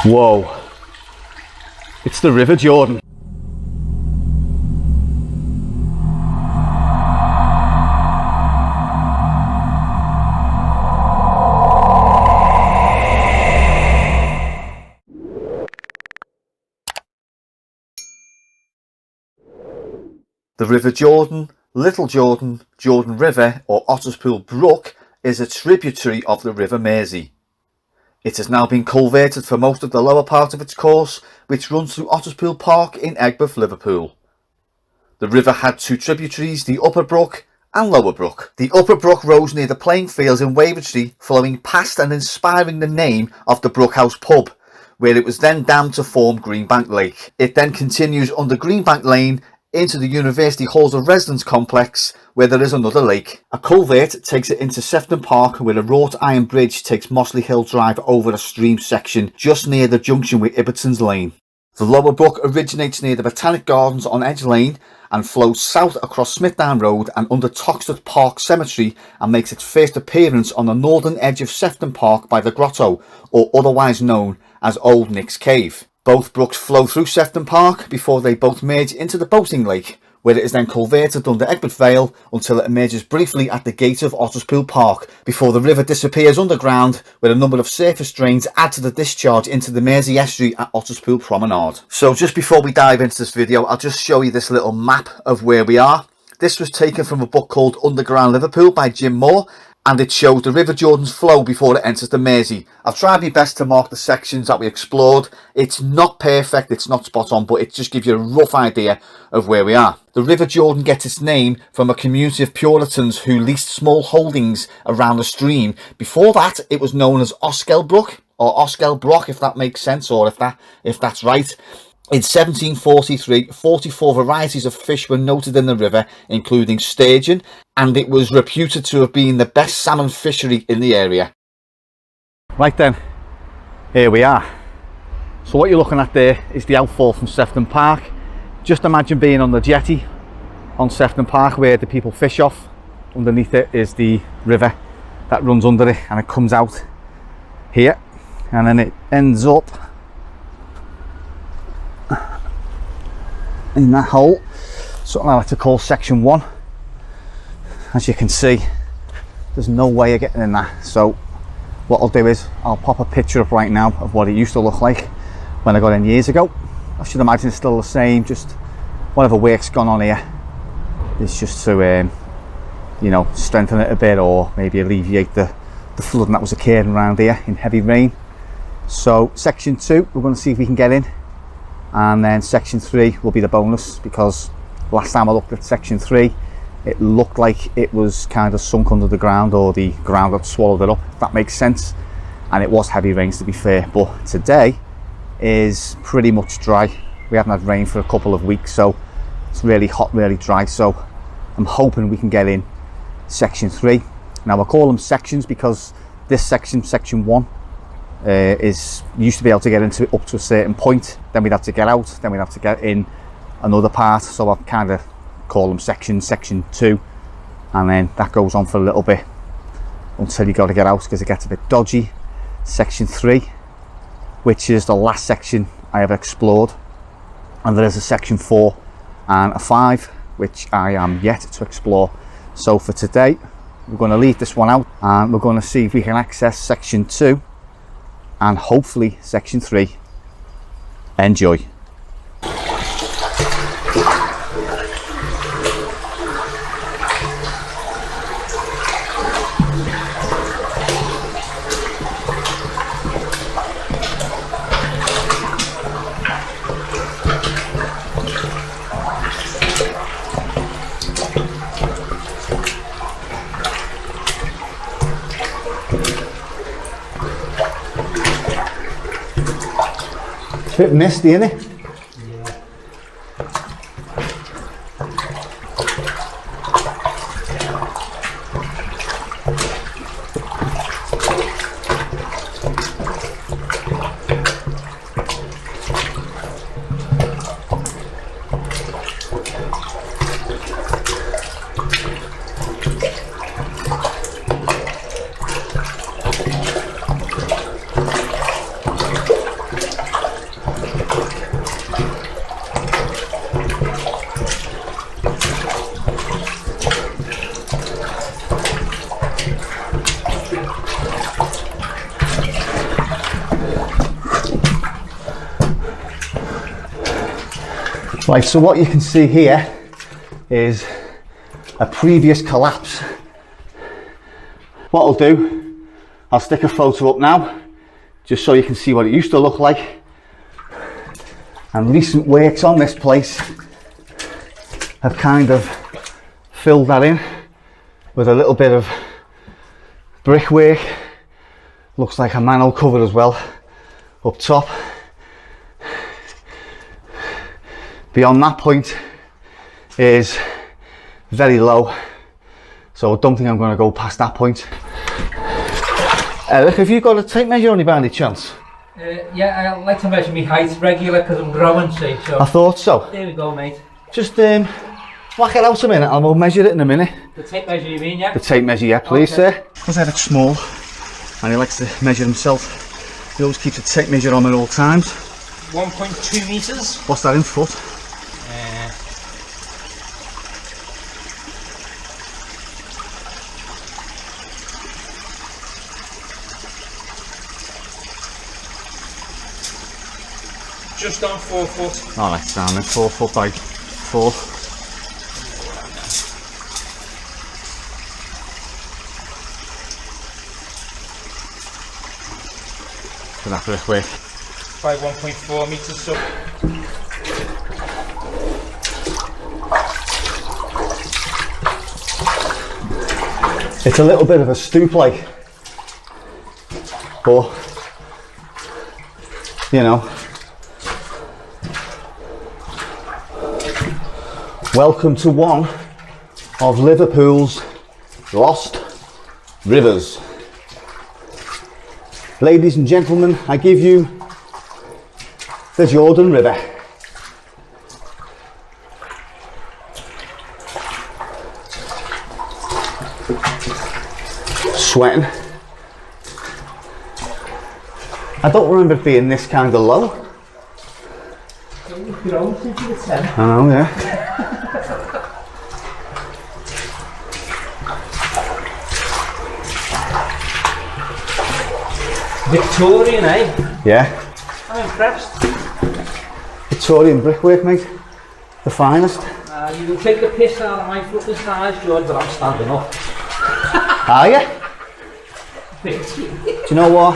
Whoa, it's the River Jordan. The River Jordan, Little Jordan, Jordan River or Otterspool Brook is a tributary of the River Mersey. It has now been culverted for most of the lower part of its course, which runs through Otterspool Park in Aigburth, Liverpool. The river had two tributaries, the Upper Brook and Lower Brook. The Upper Brook rose near the playing fields in Wavertree, flowing past and inspiring the name of the Brook House pub, where it was then dammed to form Greenbank Lake. It then continues under Greenbank Lane into the University Halls of Residence complex, where there is another lake. A culvert takes it into Sefton Park, where a wrought iron bridge takes Mossley Hill Drive over a stream section just near the junction with Ibbotson's Lane. The Lower Brook originates near the Botanic Gardens on Edge Lane and flows south across Smithdown Road and under Toxteth Park Cemetery, and makes its first appearance on the northern edge of Sefton Park by the Grotto, or otherwise known as Old Nick's Cave. Both brooks flow through Sefton Park before they both merge into the Boating Lake, where it is then culverted under Aigburth Vale until it emerges briefly at the gate of Otterspool Park, before the river disappears underground, where a number of surface drains add to the discharge into the Mersey estuary at Otterspool Promenade. So just before we dive into this video, I'll just show you this little map of where we are. This was taken from a book called Underground Liverpool by Jim Moore, and it shows the River Jordan's flow before it enters the Mersey. I've tried my best to mark the sections that we explored. It's not perfect, it's not spot on, but it just gives you a rough idea of where we are. The River Jordan gets its name from a community of Puritans who leased small holdings around the stream. Before that, it was known as Oskelesbrok, or Oskelesbrok, if that makes sense, or if that's right. In 1743, 44 varieties of fish were noted in the river, including sturgeon, and it was reputed to have been the best salmon fishery in the area. Right then, here we are. So what you're looking at there is the outfall from Sefton Park. Just imagine being on the jetty on Sefton Park where the people fish off. Underneath it is the river that runs under it, and it comes out here and then it ends up in that hole, something I like to call section 1. As you can see, there's no way of getting in that, so what I'll do is I'll pop a picture up right now of what it used to look like when I got in years ago. I should imagine it's still the same, just whatever work's gone on here is just to you know, strengthen it a bit, or maybe alleviate the flooding that was occurring around here in heavy rain. So section 2, we're going to see if we can get in, and then section 3 will be the bonus, because last time I looked at section 3 it looked like it was kind of sunk under the ground, or the ground had swallowed it up, if that makes sense, and it was heavy rains to be fair. But today is pretty much dry. We haven't had rain for a couple of weeks, so it's really hot, really dry, so I'm hoping we can get in section 3. Now I call them sections because this section, section 1, is used to be able to get into it up to a certain point, then we'd have to get out, then we'd have to get in another part, so I've kind of call them sections, section 2, and then that goes on for a little bit until you got to get out because it gets a bit dodgy. Section 3, which is the last section I have explored, and there is a section 4 and a 5 which I am yet to explore. So for today we're going to leave this one out, and we're going to see if we can access section 2 and hopefully section 3. Enjoy. Bit misty, isn't it? Right, so what you can see here is a previous collapse. What I'll do, I'll stick a photo up now, just so you can see what it used to look like. And recent works on this place have kind of filled that in with a little bit of brickwork. Looks like a manhole cover as well up top. Beyond that point is very low, so I don't think I'm going to go past that point. Eric, have you got a tape measure on you by any chance? Yeah, I like to measure my height regular because I'm growing, see, so... I thought so. There we go, mate. Just whack it out a minute and we'll measure it in a minute. The tape measure you mean, yeah? The tape measure, yeah, please, okay. sir. Because Eric's small and he likes to measure himself, he always keeps a tape measure on at all times. 1.2 metres. What's that in foot? Just on 4 foot. Oh, that's down then, 4 foot by 4. For that brickwork. By 1.4 metres, so. It's a little bit of a stoop like, but you know, welcome to one of Liverpool's lost rivers. Ladies and gentlemen, I give you the Jordan River. Sweating. I don't remember it being this kind of low. You've grown since you were 10. I know, yeah. Victorian, eh? Yeah. I'm impressed. Victorian brickwork, mate. The finest. You can take the piss out of my fucking size, George, but I'm standing up. Are you? Do you know what?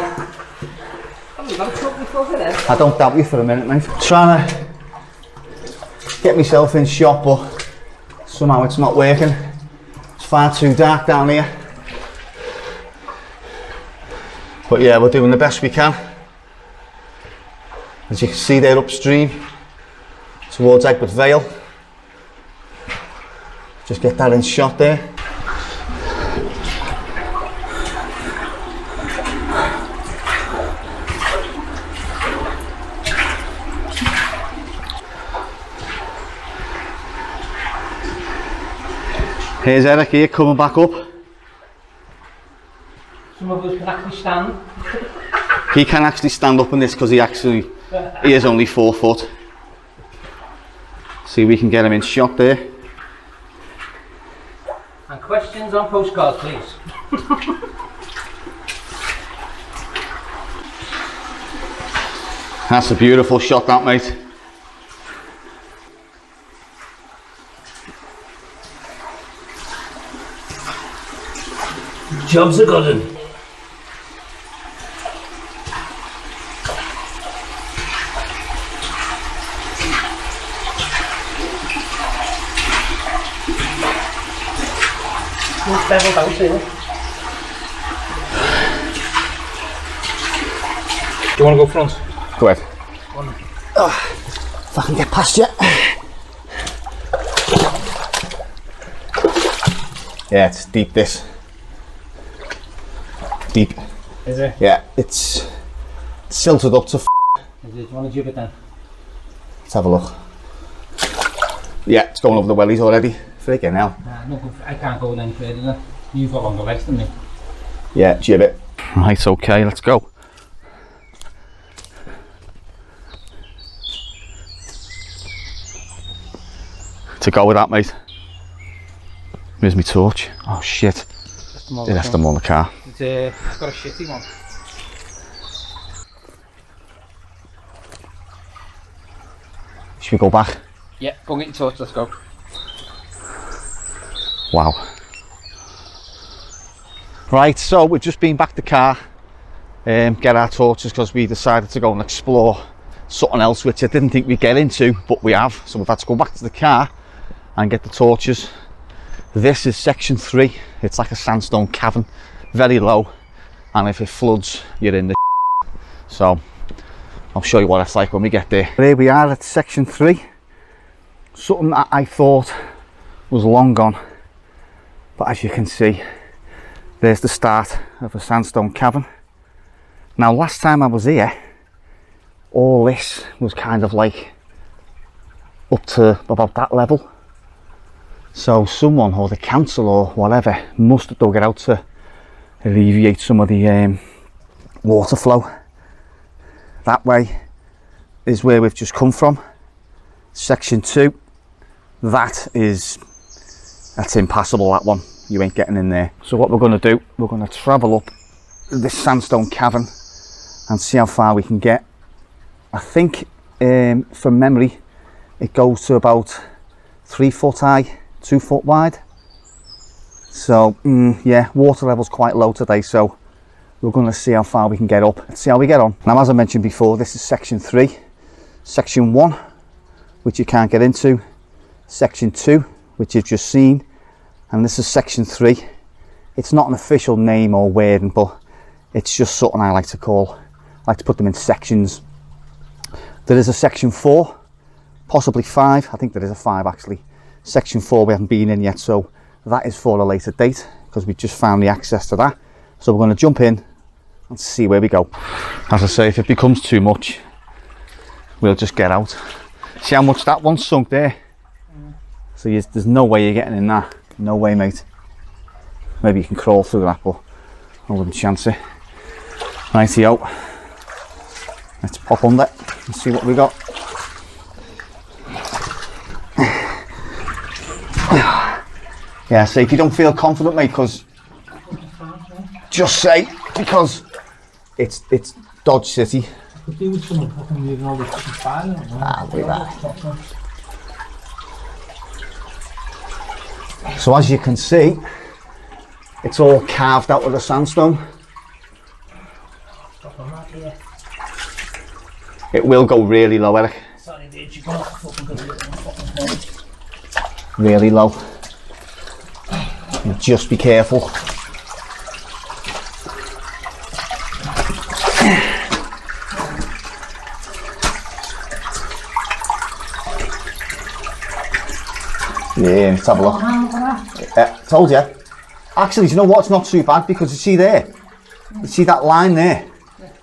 I don't doubt you for a minute, mate. Trying to get myself in shot, but somehow it's not working. It's far too dark down here. But yeah, we're doing the best we can. As you can see there upstream, towards Aigburth Vale. Just get that in shot there. Here's Eric here coming back up. Some of us can actually stand. He can actually stand up in this because he is only 4 foot. See, we can get him in shot there. And questions on postcards, please. That's a beautiful shot, that, mate. Job's a good one. Beveled out here. Do you want to go front? Go ahead. If I can get past you. Yeah, it's deep, this. Deep. Is it? Yeah, it's silted up to Is it? Do you want to jib it then? Let's have a look. Yeah, it's going over the wellies already. Freaking hell. Nah, no, I can't go any further than that. You've got longer legs than me. Yeah, jib it. Right, okay, let's go. To go with that, mate. Where's my torch? Oh shit. It left them on the car. It's got a shitty one. Should we go back? Yeah, go and get your torch, let's go. Wow. Right, so we've just been back to the car, get our torches, because we decided to go and explore something else which I didn't think we'd get into, but we have. So we've had to go back to the car and get the torches. This is section 3. It's like a sandstone cavern, very low, and if it floods you're in the so I'll show you what it's like when we get there. But here we are at section 3, something that I thought was long gone, but as you can see, there's the start of a sandstone cavern. Now last time I was here, all this was kind of like up to about that level. So someone, or the council or whatever, must have dug it out to alleviate some of the water flow. That way is where we've just come from. Section 2, that's impassable, that one. You ain't getting in there. So what we're going to do, we're going to travel up this sandstone cavern and see how far we can get. I think from memory it goes to about 3 foot high, 2 foot wide. So yeah, water level's quite low today, so we're going to see how far we can get up. Let's see how we get on. Now, as I mentioned before, this is section 3. Section 1, which you can't get into. Section 2, which you've just seen. And this is section 3. It's not an official name or wording, but it's just something I like to call. I like to put them in sections. There is a section 4, possibly 5. I think there is a 5 actually. Section 4 we haven't been in yet, so that is for a later date, because we just found the access to that. So we're going to jump in and see where we go. As I say, if it becomes too much, we'll just get out. See how much that one's sunk there? So there's no way you're getting in that. No way, mate. Maybe you can crawl through that, but I wouldn't chance it. Rightio. Let's pop under and see what we got. Yeah, so if you don't feel confident, mate, because just say, because it's Dodge City. Could do with someone fucking moving all the fucking fire. I'll do that. So as you can see, it's all carved out of the sandstone. It will go really low, Eric. Sorry, dude, you've got fucking good. Really low. You just be careful. Yeah, let's have a look. Told you. Actually, do you know what? It's not too bad, because you see there, you see that line there?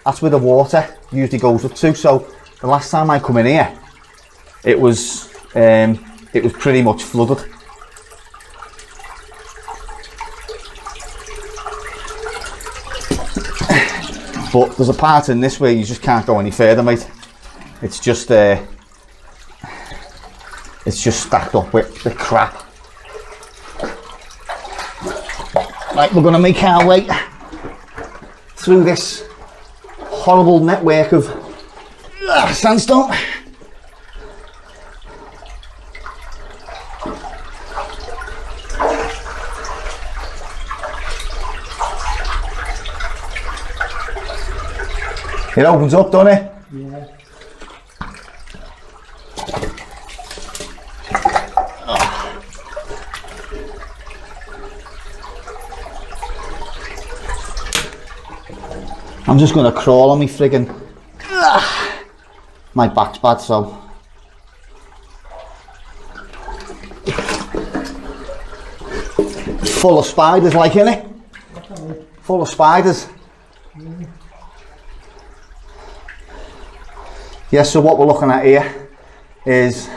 That's where the water usually goes up to. So the last time I come in here, it was pretty much flooded. But there's a part in this where you just can't go any further, mate. It's just stacked up with the crap. Right, we're going to make our way through this horrible network of sandstone. It opens up, doesn't it? Yeah. I'm just going to crawl on me friggin'. My back's bad, so. Full of spiders, like, innit? Full of spiders. Yeah, so what we're looking at here is,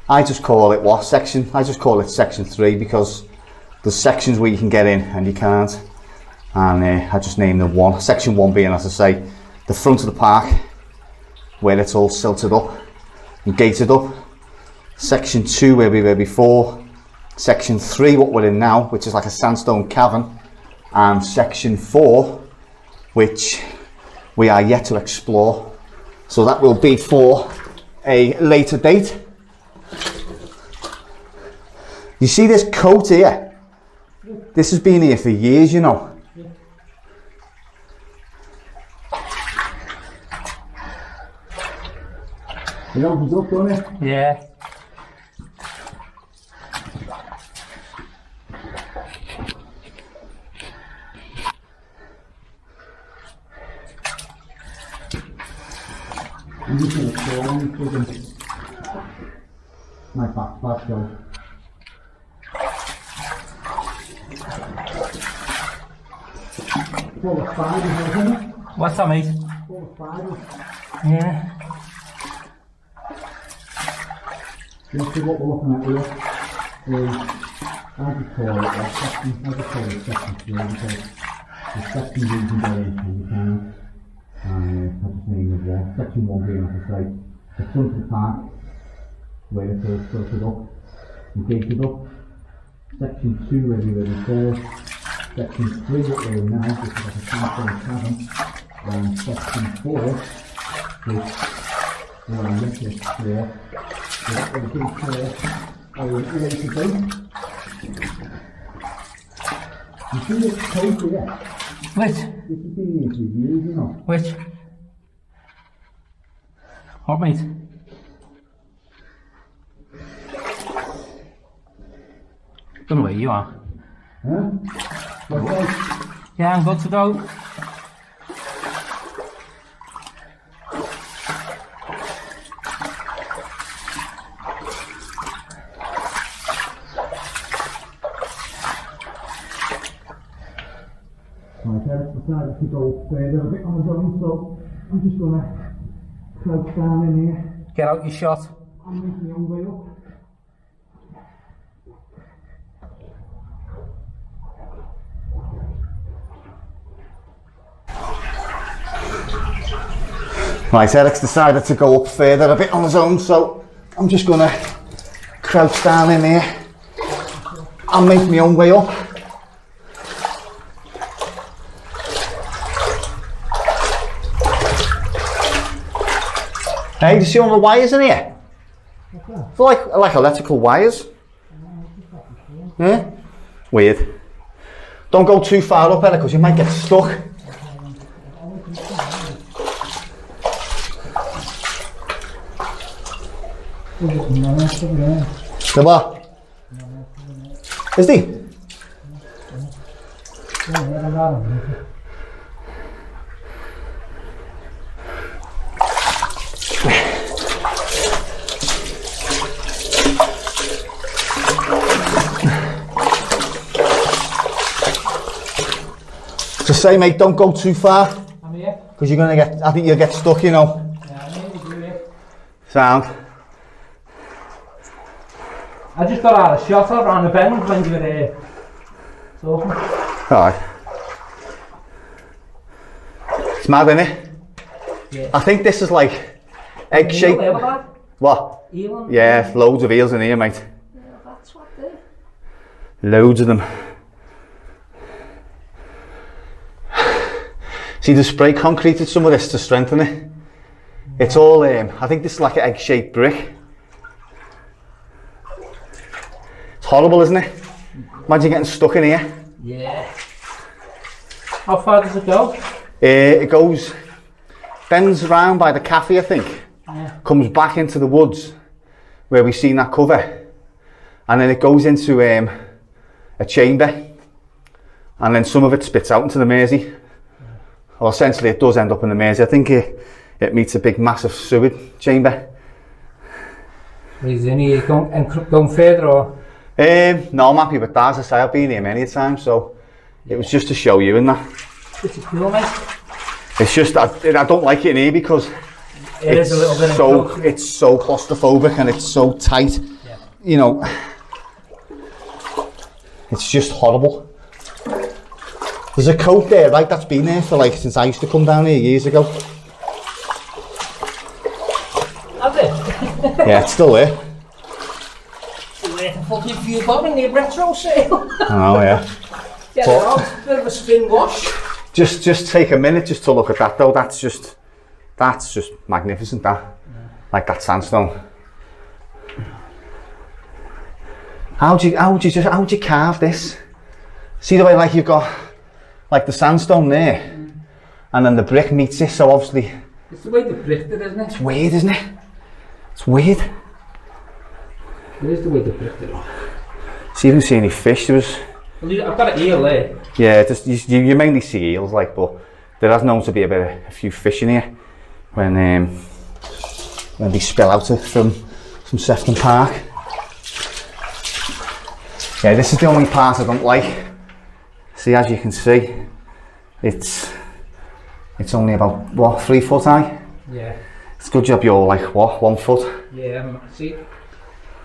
I just call it what section? I just call it section 3, because there's sections where you can get in and you can't. And I just named them 1. Section 1 being, as I say, the front of the park, where it's all silted up and gated up. Section 2 where we were before. Section 3 what we're in now, which is like a sandstone cavern. And section 4, which we are yet to explore. So that will be for a later date. You see this coat here? This has been here for years, you know. It opens up, doesn't it? Yeah. I'm just going to throw on because my backpack goes. Full of fibres, isn't it? What's that, mate? Full of fibres. Yeah. This is what we're looking at here. Is, I just call it section 3 because the sections you can go into you can. And that's the name of one. Section 1 being, like I say, the front of the park, where it is filtered up and gated up. Section 2 where we were before. Section 3 what we're in now, which is like a transform cabin. And section 4, which we're on this floor. The big floor are in A to B. You see this coat here? Which? This has been here for years, you know. Which? What, mate? Don't know where you are. Huh? Okay. Yeah, I'm good to go. Right, Eric's decided to go further a bit on his own, so I'm just going to crouch down in here Get out your shot. and make my own way up. Right, Eric's decided to go up further a bit on his own, so I'm just going to crouch down in here and make my own way up. Hey, do you see all the wires in here? They're like electrical wires. Yeah? Weird. Don't go too far up, Eric, because you might get stuck. The what? Is he? Just say, mate, don't go too far. I'm here. Because you're gonna get, I think you'll get stuck, you know. Yeah, I nearly do it. Sound. I just got out of shot around the bend when you were there. So, Alright. It's mad, isn't it? yeah. I think this is like egg shaped. Eel, lad? What? Eel? Yeah, loads of eels in here, mate. Yeah, that's what they. Loads of them. See, the spray concreted some of this to strengthen it. It's all, I think this is like an egg-shaped brick. It's horrible, isn't it? Imagine getting stuck in here. Yeah. How far does it go? It goes, bends around by the cafe, I think. Yeah. Comes back into the woods where we've seen that cover. And then it goes into a chamber. And then some of it spits out into the Mersey. Well, essentially it does end up in the Mersey. I think it meets a big massive sewage chamber. Is any going further or? No, I'm happy with that. As I say, I've been here many times, so it was just to show you in that. It's cool, mate. It's just I don't like it in here because It's a little bit so it's so claustrophobic and it's so tight. Yeah. You know, it's just horrible. There's a coat there, right? That's been there for like since I used to come down here years ago. Has it? Yeah, it's still there. Worth a fucking few bob in the retro sale. Oh yeah. Get it out. Bit of a spin wash. Just take a minute just to look at that though. That's just magnificent. That, like that sandstone. How'd you carve this? See the way like you've got like the sandstone there, and then the brick meets it. So obviously, it's the way they bricked it, isn't it? It's weird, isn't it? It's weird. It is the way they bricked it. See, you didn't see any fish. There was. Well, I've got an eel there. Yeah, just you mainly see eels, like, but there has known to be a few fish in here when they spill out from Sefton Park. Yeah, this is the only part I don't like. See, as you can see, it's only about, what, 3 foot high? Yeah. It's a good job you're like, what, 1 foot? Yeah, see,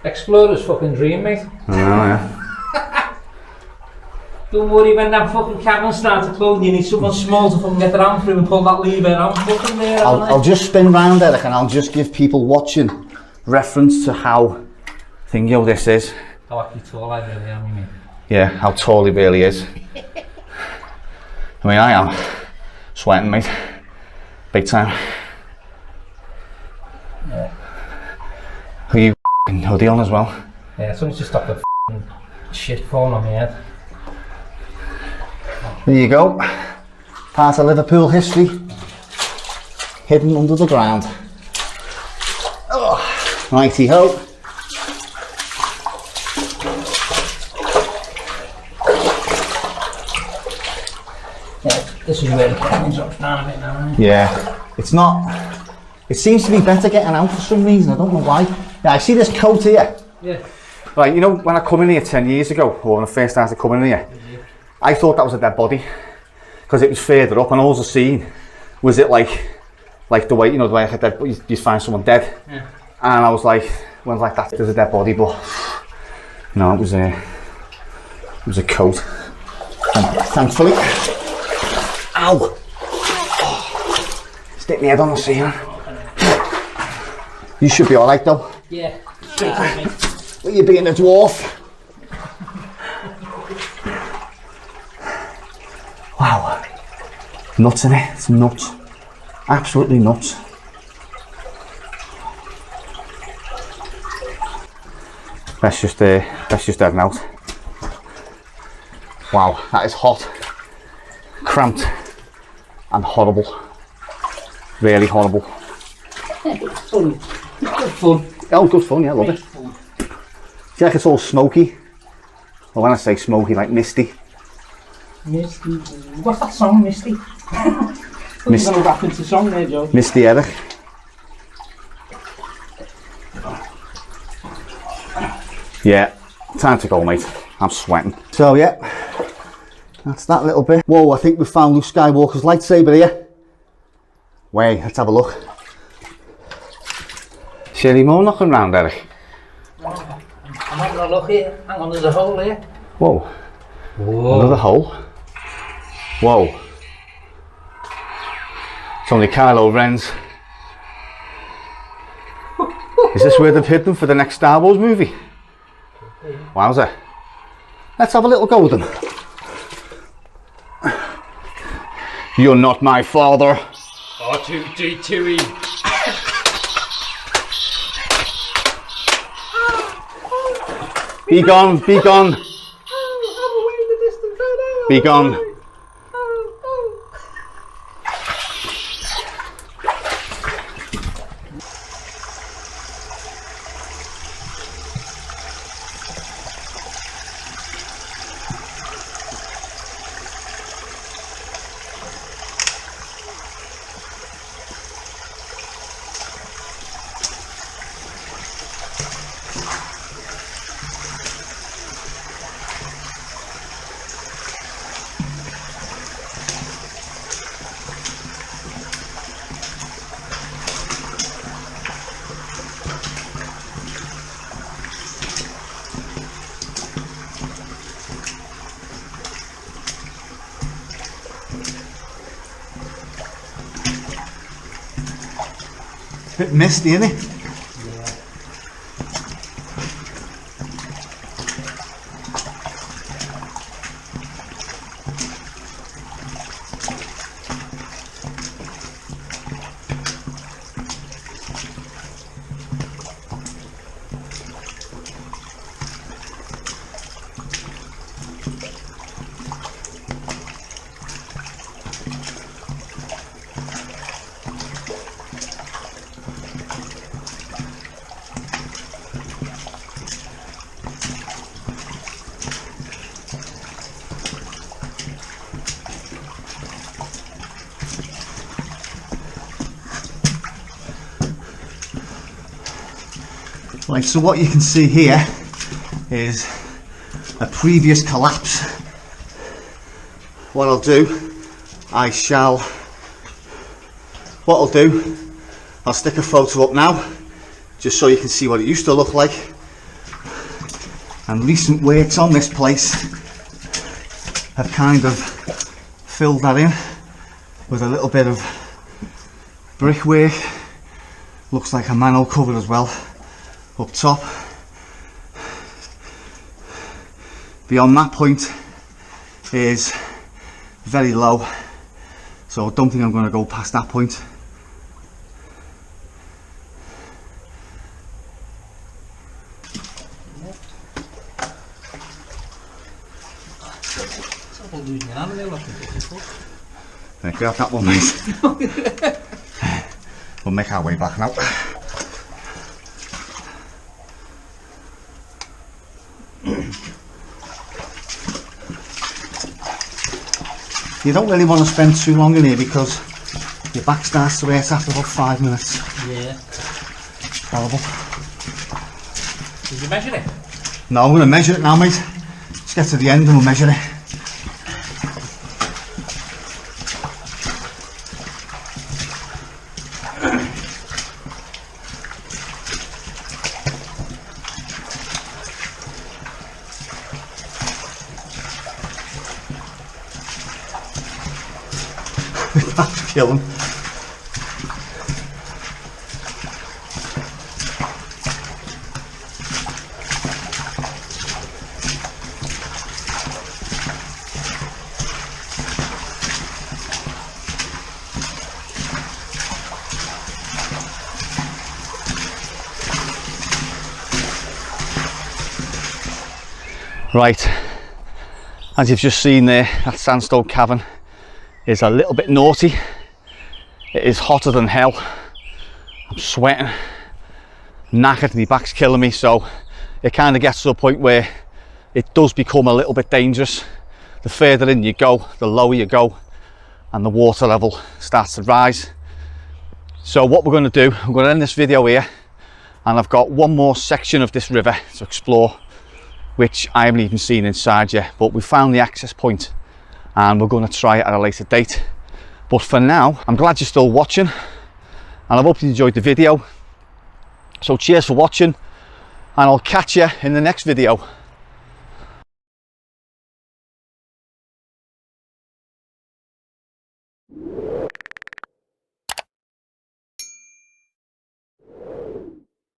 explorer's fucking dream, mate. I know, yeah. Don't worry, when that fucking cabin starts to close, you need someone small to fucking get their arm through and pull that lever out fucking there. I'll just spin round, Eric, and I'll just give people watching reference to how thingo this is. How actually tall I really am, you mean? Yeah, how tall he really is. I mean, I am sweating, mate. Big time. Yeah. Are you f***ing hoodie on as well? Yeah, someone's just stopped the f***ing shit falling on my head. There you go. Part of Liverpool history. Hidden under the ground. Oh, righty ho. This is where the cabin drops down a bit now, isn't it? Yeah, it's not. It seems to be better getting out for some reason. I don't know why. Yeah, I see this coat here. Yeah. Right, you know when I come in here 10 years ago, or when I first started coming in here, I thought that was a dead body because it was further up, and all I seen was it like the way, you know, the way like a dead, you find someone dead, yeah. And I was like, well, like that, there's a dead body, but no, it was a coat. Thankfully. Ow! Stick my head on the ceiling. You should be alright though. Yeah, straight up, mate. Will you being a dwarf? Wow. Nuts in it, it's nuts. Absolutely nuts. Let's just head out. Wow, that is hot. Cramped. And horrible. Really horrible. Yeah, but it's fun. It's good fun. Oh, good fun, yeah, love it. See, like it's all smoky. Well, when I say smoky, like misty. Misty. What's that song, Misty? Misty. Going to rap into song there, Joe. Misty, Eric. Yeah, time to go, mate. I'm sweating. So, yeah, that's that little bit. Whoa, I think we found Luke Skywalker's lightsaber here. Wait, let's have a look. See any more knocking around, Eric? I'm having a look here. Hang on, there's a hole here. Whoa. Whoa. Another hole. Whoa. It's only Kylo Ren's. Is this where they've hid them for the next Star Wars movie? Wowza. Let's have a little go with them. You're not my father. R2D2E. Be gone, be gone. Be gone. Bit misty, isn't it? Yeah. Right, so what you can see here is a previous collapse. What I'll do, I'll stick a photo up now, just so you can see what it used to look like. And recent works on this place have kind of filled that in with a little bit of brickwork. Looks like a manhole cover as well up top. Beyond that point is very low, so I don't think I'm going to go past that point. Grab that one, mate. We'll make our way back now. You don't really want to spend too long in here because your back starts to hurt after about 5 minutes. Yeah. Horrible. Did you measure it? No, I'm going to measure it now, mate. Let's get to the end and we'll measure it. That's killing. Right, as you've just seen there, that sandstone cavern is a little bit naughty. It is hotter than hell. I'm sweating, knackered, my back's killing me, so it kind of gets to a point where it does become a little bit dangerous. The further in you go, the lower you go, and the water level starts to rise. So what we're going to do, I'm going to end this video here, and I've got one more section of this river to explore, which I haven't even seen inside yet, but we found the access point and we're going to try it at a later date. But for now, I'm glad you're still watching and I hope you enjoyed the video. So cheers for watching and I'll catch you in the next video.